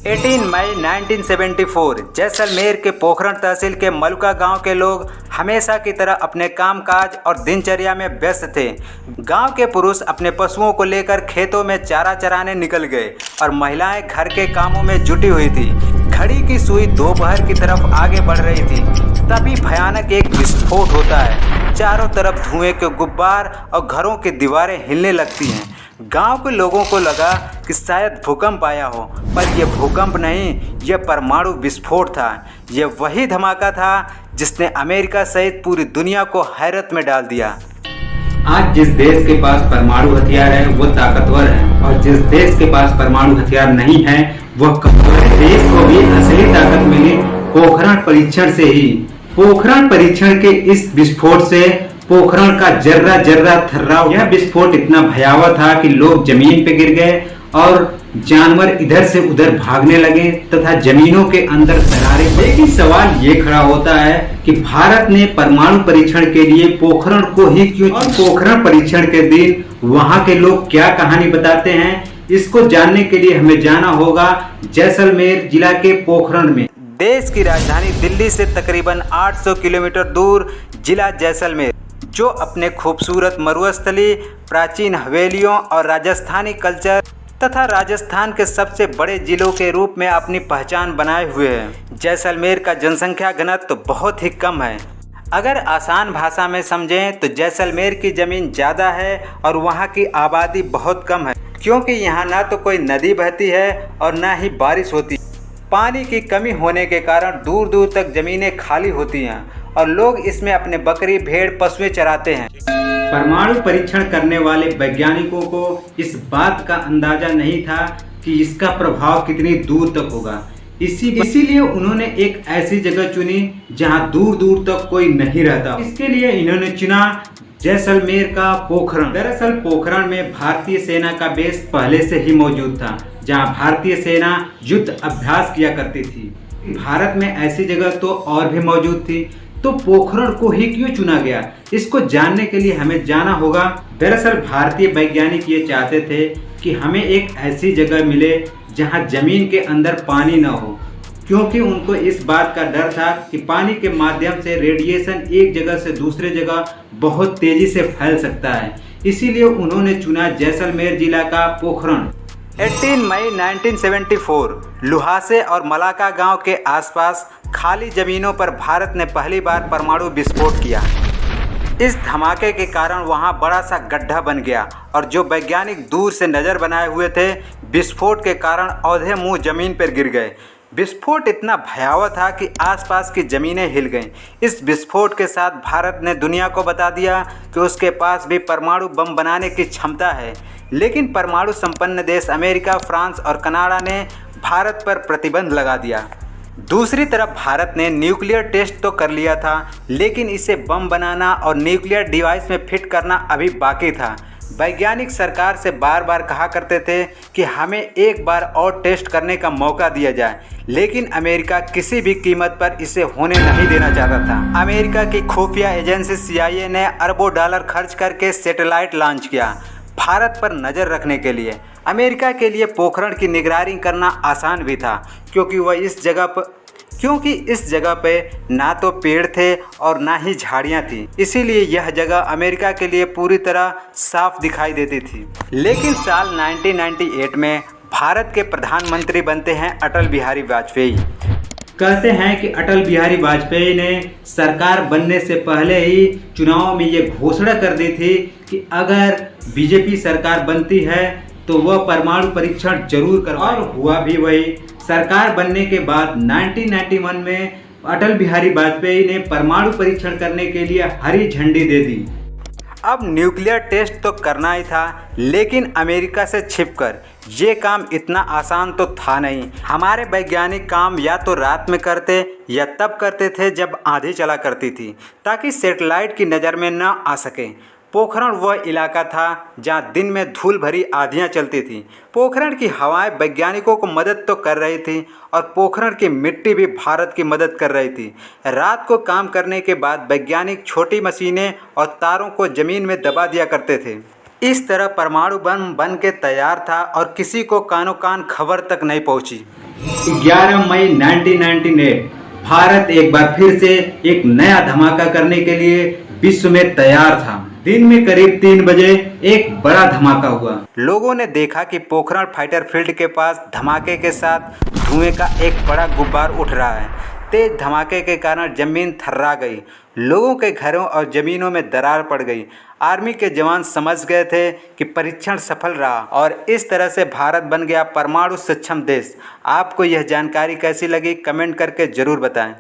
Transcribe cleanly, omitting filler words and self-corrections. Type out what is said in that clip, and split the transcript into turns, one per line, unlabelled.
18 मई 1974 जैसलमेर के पोखरण तहसील के मलुका गांव के लोग हमेशा की तरह अपने कामकाज और दिनचर्या में व्यस्त थे। गांव के पुरुष अपने पशुओं को लेकर खेतों में चारा चराने निकल गए और महिलाएं घर के कामों में जुटी हुई थी। घड़ी की सुई दोपहर की तरफ आगे बढ़ रही थी, तभी भयानक एक विस्फोट होता है। चारों तरफ धुएं के गुब्बार और घरों की दीवारें हिलने लगती हैं। गांव के लोगों को लगा कि शायद भूकंप आया हो, पर यह भूकंप नहीं, यह परमाणु विस्फोट था। यह वही धमाका था जिसने अमेरिका सहित पूरी दुनिया को हैरत में डाल दिया।
आज जिस देश के पास परमाणु हथियार है वो ताकतवर है, और जिस देश के पास परमाणु हथियार नहीं है वह कमजोर है। देश को भी असली ताकत मिली पोखरण परीक्षण से ही। पोखरण परीक्षण के इस विस्फोट से पोखरण का जर्रा जर्रा थर्रा। यह विस्फोट इतना भयावह था कि लोग जमीन पे गिर गए और जानवर इधर से उधर भागने लगे तथा जमीनों के अंदर दरारें। लेकिन सवाल ये खड़ा होता है कि भारत ने परमाणु परीक्षण के लिए पोखरण को ही क्यों, और पोखरण परीक्षण के दिन वहां के लोग क्या कहानी बताते हैं, इसको जानने के लिए हमें जाना होगा जैसलमेर जिला के पोखरण में।
देश की राजधानी दिल्ली से तकरीबन 800 किलोमीटर दूर जिला जैसलमेर, जो अपने खूबसूरत मरुस्थली, प्राचीन हवेलियों और राजस्थानी कल्चर तथा राजस्थान के सबसे बड़े जिलों के रूप में अपनी पहचान बनाए हुए है। जैसलमेर का जनसंख्या घनत्व तो बहुत ही कम है। अगर आसान भाषा में समझें तो जैसलमेर की ज़मीन ज़्यादा है और वहाँ की आबादी बहुत कम है, क्योंकि यहाँ ना तो कोई नदी बहती है और ना ही बारिश होती। पानी की कमी होने के कारण दूर दूर तक ज़मीनें खाली होती हैं और लोग इसमें अपने बकरी, भेड़, पशुएं चराते हैं।
परमाणु परीक्षण करने वाले वैज्ञानिकों को इस बात का अंदाजा नहीं था कि इसका प्रभाव कितनी दूर तक होगा। इसीलिए उन्होंने एक ऐसी जगह चुनी जहां दूर दूर तक कोई नहीं रहता। इसके लिए इन्होंने चुना जैसलमेर का पोखरण। दरअसल पोखरण में भारतीय सेना का बेस पहले से ही मौजूद था, जहां भारतीय सेना युद्ध अभ्यास किया करती थी। भारत में ऐसी जगह तो और भी मौजूद थी, तो पोखरण को ही क्यों चुना गया, इसको जानने के लिए हमें जाना होगा। दरअसल भारतीय वैज्ञानिक ये चाहते थे कि हमें एक ऐसी जगह मिले जहां जमीन के अंदर पानी न हो, क्योंकि उनको इस बात का डर था कि पानी के माध्यम से रेडिएशन एक जगह से दूसरे जगह बहुत तेजी से फैल सकता है। इसीलिए उन्होंने चुना जैसलमेर जिला का पोखरण।
18 मई 1974 लुहासे और मलाका गांव के आसपास खाली जमीनों पर भारत ने पहली बार परमाणु विस्फोट किया। इस धमाके के कारण वहां बड़ा सा गड्ढा बन गया और जो वैज्ञानिक दूर से नज़र बनाए हुए थे, विस्फोट के कारण औंधे मुंह जमीन पर गिर गए। विस्फोट इतना भयावह था कि आसपास की ज़मीनें हिल गईं। इस विस्फोट के साथ भारत ने दुनिया को बता दिया कि उसके पास भी परमाणु बम बनाने की क्षमता है। लेकिन परमाणु संपन्न देश अमेरिका, फ्रांस और कनाडा ने भारत पर प्रतिबंध लगा दिया। दूसरी तरफ भारत ने न्यूक्लियर टेस्ट तो कर लिया था, लेकिन इसे बम बनाना और न्यूक्लियर डिवाइस में फिट करना अभी बाकी था। वैज्ञानिक सरकार से बार बार कहा करते थे कि हमें एक बार और टेस्ट करने का मौका दिया जाए, लेकिन अमेरिका किसी भी कीमत पर इसे होने नहीं देना चाहता था। अमेरिका की खुफिया एजेंसी CIA ने अरबों डॉलर खर्च करके सैटेलाइट लॉन्च किया भारत पर नज़र रखने के लिए। अमेरिका के लिए पोखरण की निगरानी करना आसान भी था, क्योंकि इस जगह पे ना तो पेड़ थे और ना ही झाड़ियाँ थी। इसीलिए यह जगह अमेरिका के लिए पूरी तरह साफ दिखाई देती थी। लेकिन साल 1998 में भारत के प्रधानमंत्री बनते हैं अटल बिहारी वाजपेयी।
कहते हैं कि अटल बिहारी वाजपेयी ने सरकार बनने से पहले ही चुनाव में ये घोषणा कर दी थी कि अगर बीजेपी सरकार बनती है तो वह परमाणु परीक्षण जरूर करवाएगी। और हुआ भी वही। सरकार बनने के बाद 1991 में अटल बिहारी वाजपेयी ने परमाणु परीक्षण करने के लिए हरी झंडी दे दी।
अब न्यूक्लियर टेस्ट तो करना ही था, लेकिन अमेरिका से छिपकर ये काम इतना आसान तो था नहीं। हमारे वैज्ञानिक काम या तो रात में करते या तब करते थे जब आंधी चला करती थी, ताकि सैटेलाइट की नज़र में न आ सके। पोखरण वह इलाका था जहां दिन में धूल भरी आंधियां चलती थीं। पोखरण की हवाएं वैज्ञानिकों को मदद तो कर रही थी और पोखरण की मिट्टी भी भारत की मदद कर रही थी। रात को काम करने के बाद वैज्ञानिक छोटी मशीनें और तारों को ज़मीन में दबा दिया करते थे। इस तरह परमाणु बम बन के तैयार था और किसी को कानो कान खबर तक नहीं पहुंची।
11 मई 1998 भारत एक बार फिर से एक नया धमाका करने के लिए विश्व में तैयार था। दिन में करीब 3 बजे एक बड़ा धमाका हुआ।
लोगों ने देखा कि पोखरण फाइटर फील्ड के पास धमाके के साथ धुएं का एक बड़ा गुब्बार उठ रहा है। तेज धमाके के कारण जमीन थर्रा गई, लोगों के घरों और जमीनों में दरार पड़ गई। आर्मी के जवान समझ गए थे कि परीक्षण सफल रहा और इस तरह से भारत बन गया परमाणु सक्षम देश। आपको यह जानकारी कैसी लगी कमेंट करके ज़रूर बताएं।